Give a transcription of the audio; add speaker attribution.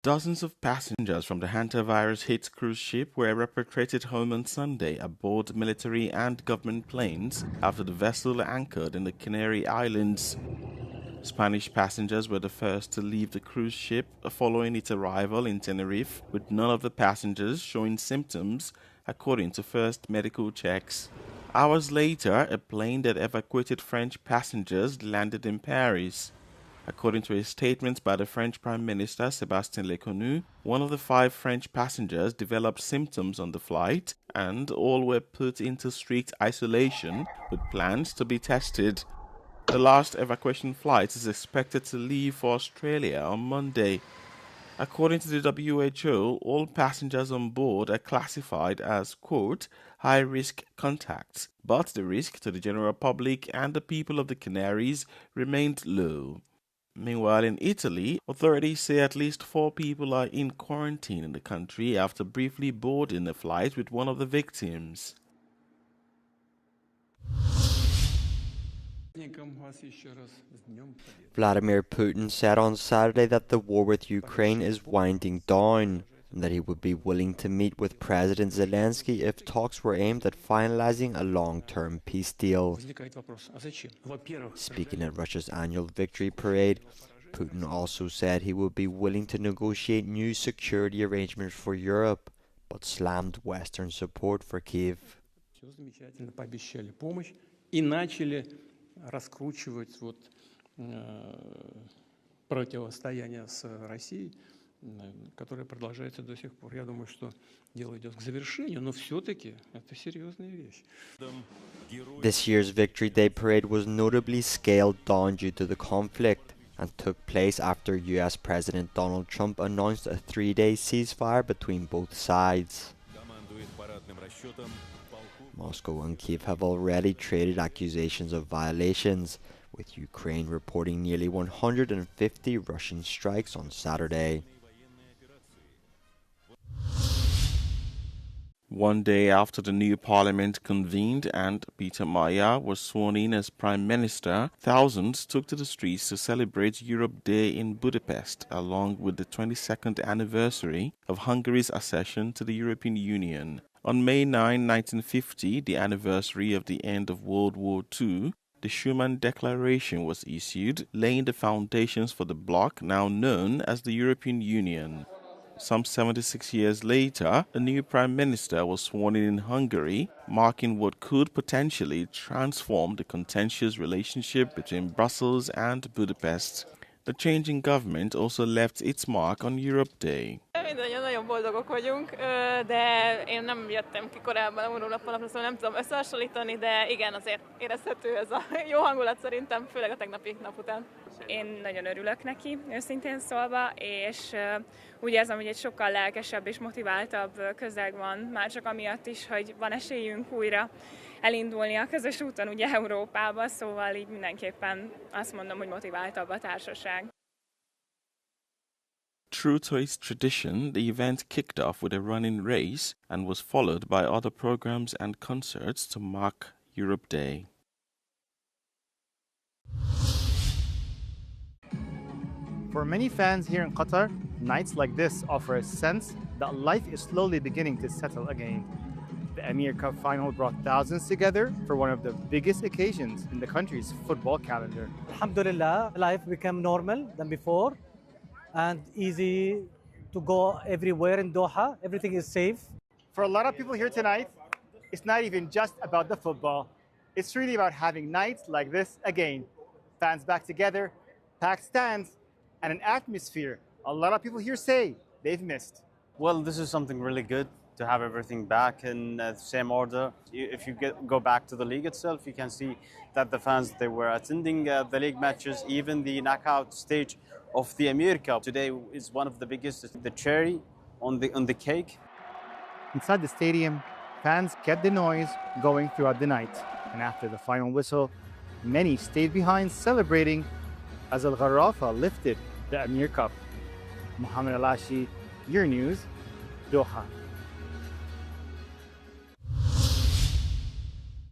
Speaker 1: Dozens of passengers from the hantavirus-hit cruise ship were repatriated home on Sunday aboard military and government planes after the vessel anchored in the Canary Islands. Spanish passengers were the first to leave the cruise ship following its arrival in Tenerife, with none of the passengers showing symptoms, according to first medical checks. Hours later, a plane that evacuated French passengers landed in Paris. According to a statement by the French Prime Minister Sébastien Lecornu, one of the 5 French passengers developed symptoms on the flight and all were put into strict isolation with plans to be tested. The last evacuation flight is expected to leave for Australia on Monday. According to the WHO, all passengers on board are classified as, quote, high-risk contacts, but the risk to the general public and the people of the Canaries remained low. Meanwhile, in Italy, authorities say at least 4 people are in quarantine in the country after briefly boarding a flight with one of the victims.
Speaker 2: Vladimir Putin said on Saturday that the war with Ukraine is winding down and that he would be willing to meet with President Zelensky if talks were aimed at finalizing a long-term peace deal. Speaking at Russia's annual victory parade, Putin also said he would be willing to negotiate new security arrangements for Europe, but slammed Western support for Kyiv.
Speaker 3: Раскручивать противостояние с Россией, которое продолжается до сих пор. Я думаю, что дело идет к завершению, но все-таки это серьезная вещь.
Speaker 2: This year's Victory Day parade was notably scaled down due to the conflict and took place after US President Donald Trump announced a 3-day ceasefire between both sides. Moscow and Kyiv have already traded accusations of violations, with Ukraine reporting nearly 150 Russian strikes on Saturday.
Speaker 1: One day after the new parliament convened and Peter Maya was sworn in as Prime Minister, thousands took to the streets to celebrate Europe Day in Budapest, along with the 22nd anniversary of Hungary's accession to the European Union. On May 9, 1950, the anniversary of the end of World War II, the Schuman Declaration was issued, laying the foundations for the bloc now known as the European Union. Some 76 years later, a new prime minister was sworn in Hungary, marking what could potentially transform the contentious relationship between Brussels and Budapest. The change in government also left its mark on Europe Day.
Speaker 4: Mindannyian nagyon boldogok vagyunk, de én nem jöttem ki korábban a vonulapon, szóval nem tudom összehasonlítani, de igen, azért érezhető ez a jó hangulat szerintem, főleg a tegnapi nap után. Én nagyon örülök neki, őszintén szólva, és úgy érzem, hogy egy sokkal lelkesebb és motiváltabb közeg van, már csak amiatt is, hogy van esélyünk újra elindulni a közös úton ugye Európába, szóval így mindenképpen azt mondom, hogy motiváltabb a társaság.
Speaker 1: True to its tradition, the event kicked off with a running race and was followed by other programs and concerts to mark Europe Day.
Speaker 5: For many fans here in Qatar, nights like this offer a sense that life is slowly beginning to settle again. The Emir Cup final brought thousands together for one of the biggest occasions in the country's football calendar.
Speaker 6: Alhamdulillah, life became normal than before and easy to go everywhere in Doha. Everything is safe.
Speaker 5: For a lot of people here tonight, it's not even just about the football. It's really about having nights like this again. Fans back together, packed stands, and an atmosphere a lot of people here say they've missed.
Speaker 7: Well, this is something really good to have everything back in the same order. If you go back to the league itself, you can see that the fans, they were attending the league matches, even the knockout stage of the Emir Cup. Today is one of the biggest, the cherry on the cake.
Speaker 5: Inside the stadium, fans kept the noise going throughout the night. And after the final whistle, many stayed behind celebrating as Al Gharafa lifted the Emir Cup. Mohammed Alashi, Euronews, Doha.